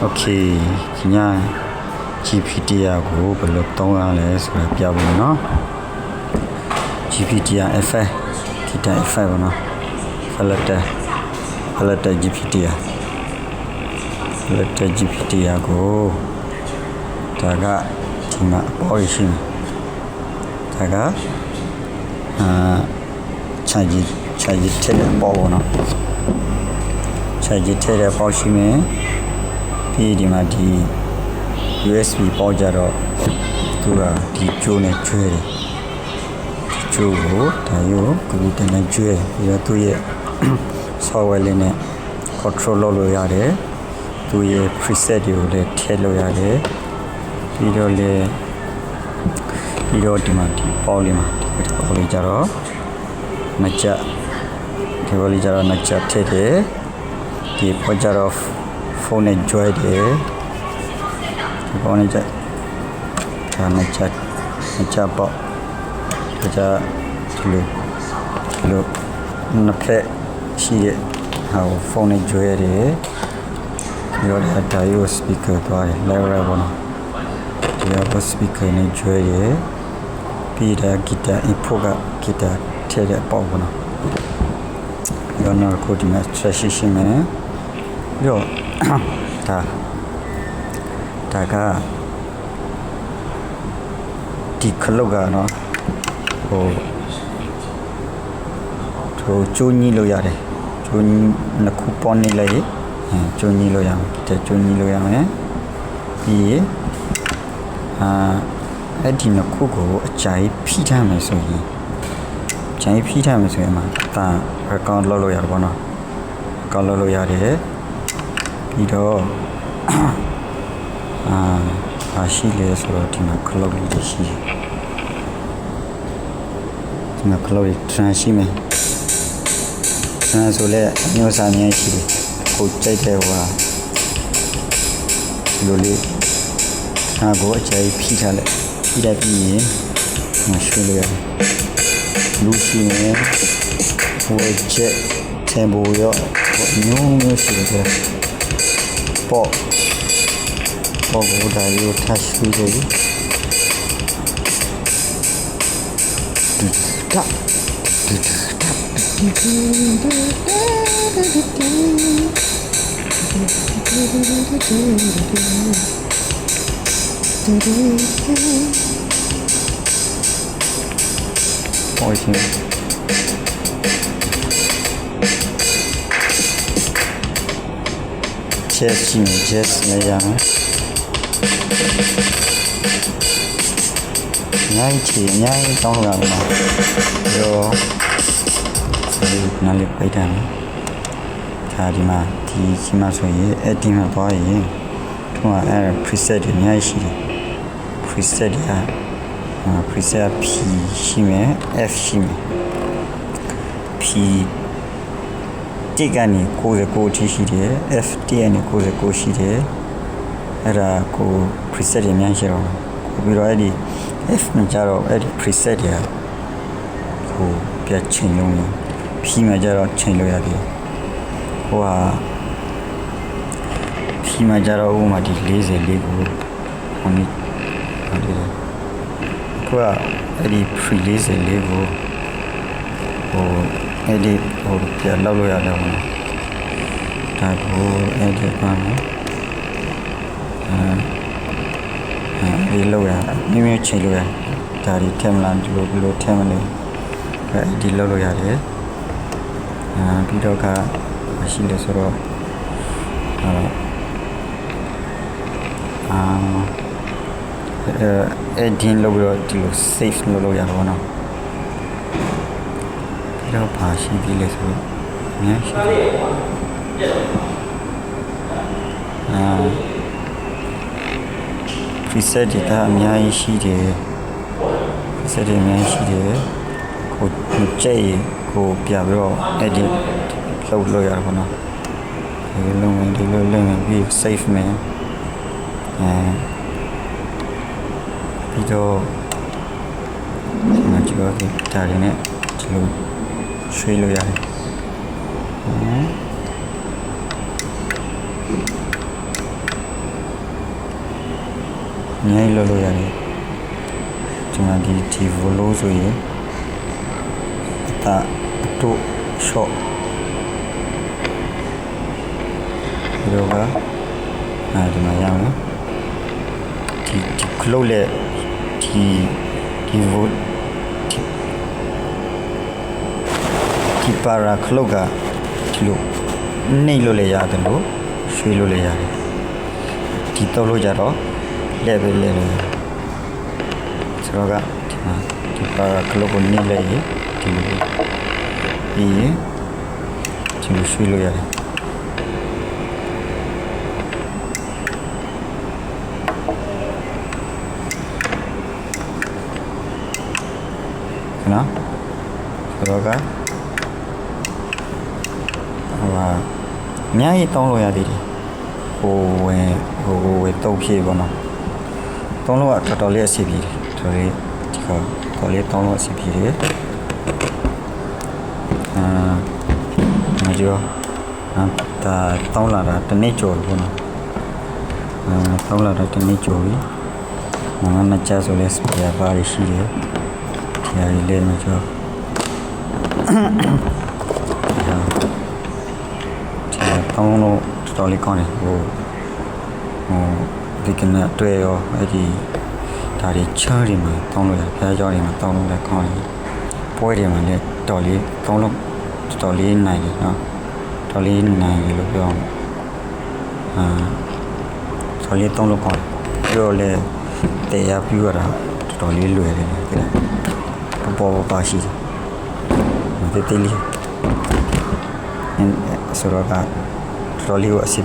Okay ဒီည GPT ကိုဘယ်လိုသုံးရလဲဆိုတာပြဖို့နော် GPT FL ဒီတိုင်း FL ပေါ့နော် Flutter GPT Flutter GPT ကိုဒါကဒီမှာအပေါ်ရရှိမယ်ဒါကခြာကြီးထည့်တဲ့ပေါ်ပေါ့နော်ခြာကြီးထည့်တဲ့ပေါ်ရှိမယ်ပြီးဒီမှာဒီ USB ပေါ်ကြတော့သူကဒီကျိုးနဲ့ကျွဲတယ်ကျိုးကိုဒါရိုးကူတင်နဲ့ကျွဲပြီးတော့သူ့ရဲ့ software လေးနဲ့ control လုပ်လို့ရတယ်သူ့ရဲ့ preset တွေကိုလည်းထည့်လို့ရတယ်ပြီးတော့ဒီမှာဒီပေါ်လေးမှာဒီပေါ်လေးကြတော့နှစ်ချက်ဒီပေါ်လေးကြတော့နှစ်ချက်ထည့်တယ်ဒီပေါ်ကြတော့ဖုန်းနဲ့ကျွဲတယ်ဒီပေါ်နဲ့ကြဒါနှစ်ချက်ပေါ့ဒါကြဒီလိုနှစ်ဖက်ရှိတဲ့ဟာကိုဖုန်းနဲ့ကျွဲတယ်ပြီးတော့ဒါရိုး speaker သွားတယ် level ပေါ့နော်ဒီက speaker နဲ့ကျွဲတယ်ပြီးတော့ guitar input က guitar ထည့်တဲ့ပေါ့ပေါ့နော်ပြီးတော့နောက်ကိုဒီမှာ transition မယ်ပြီးတော့ဒါကဒီခလုတ်ကနော်ဟိုကျိုးညီလို့ရတယ်ကျိုးနှစ်ခုပေါင်းနေလိုက်ကျိုးညီလို့ရမယ်တဲ့ကျိုးညီလို့ရမယ်ပြီးအဲ့ဒီနှစ်ခုကိုအကြိုက်ဖိထားမယ်ဆိုရင်မှာဒါ account လုပ်လို့ရတယ်ပေါ့နော် account လုပ်လို့ရတယ်ပြီးတော့ရှိလေဆိုတော့ဒီမှာ cloud လေးရှိတယ်ဒီမှာ cloud လေး trans ရှိမယ် trans ဆိုလဲမျိုးစားများရှိတယ်ကိုကြိုက်တဲ့ဟိုလိုလေးဒါကိုအကြိုက်ဖိထားလိုက်ပြီးရင်ရွှေ့လို့ရတယ်လူရှိမယ်ဟိုချက် tempo ရောမျိုးရှိတယ်ပေါ့ကိုဒါရိုး touch ပြီးတယ်ပေါ်ရှင်chess နေရမယ်နိုင်တောင်းလာမှာရောနားလေးပိတ်တယ်ဒါဒီမှာဆိုရင်အဲ့ဒီမှာသွားရင်သူကအဲ့ preset တွေအများကြီးရှိတယ် preset ကpreset P ရှိမယ် F ရှိမယ် P တိကနေ69ထိရှိတယ် F တိကနေ69ရှိတယ်အဲ့ဒါကို preset တွေအများကြီးရှိတော့ပြီးတော့အဲ့ဒီ F မှာကျတော့အဲ့ဒီ preset တွေကိုပြချိန်လုံးတယ် P မှာကျတော့ချိန်လို့ရတယ်ဟိုဟာ P မှာကျတော့ဥပမာဒီ44ကိုဟိုနေ့ကိုကအဲ့ဒီ pre 44ကိုအဲ့ဒီပြန်လောက်လို့ရတယ်ပေါ့ဒါကိုအဲ့ဒီပါမယ်ဒီလောက်ရမြချိန်လို့ရဒါဒီထက်မလားဒီလိုထက်မလဲဒီလောက်လို့ရတယ်ပြီးတော့ကမရှိလဲဆိုတော့edit လုပ်ပြီးတော့ဒီလို save လုပ်လို့ရတော့နော်ပြီးတော့ပါရှိပြီလဲဆိုတော့နည်းရှိpreset တွေကအများကြီးရှိတယ်preset တွေအများကြီးရှိတယ်ကိုကြိတ်ကိုပြပြီးတော့ edit လုပ်လို့ရတယ်ပေါ့နော်ဒီလိုလုပ်ရင်ပြီး save မယ်ပြီးတော့ကျွန်တော်ဒီဒါတွေနဲ့ဒီလိုရွှေ့လို့ရတယ် ngay lo lo yani cuma di volo so ye ta to shot rồi ba di mà yang di close le di volo di para close ga di lo nei lo le ya de lo shui lo le ya di to lo ja ro level le so ga di para close ko nei le ye di lo ye di lo shui lo ya nó rồi cái và nhái tông rồi à đi hồ tàu phi vào nó tông rồi thật đó là xí phi rồi chỉ có đó là tông rồi xí phi đấy mà chưa ta tông là tên này trội của nó tông là tên này trội mà nó cha rồi là xí vào đi xí đấy thì lên mà cho thì tông nó to lý con này vì cái này tuệ rồi thì ta đi chơi đi mà tông nó phải cho đi mà tông nó con này bôi đi mà để to lý tông nó to lý này nó to lý này lúc đó to lý tông nó con rồi là để áp dụng ra to lý lười này cái này bộ ba xí để teli nên sau đó là lo liu ở xí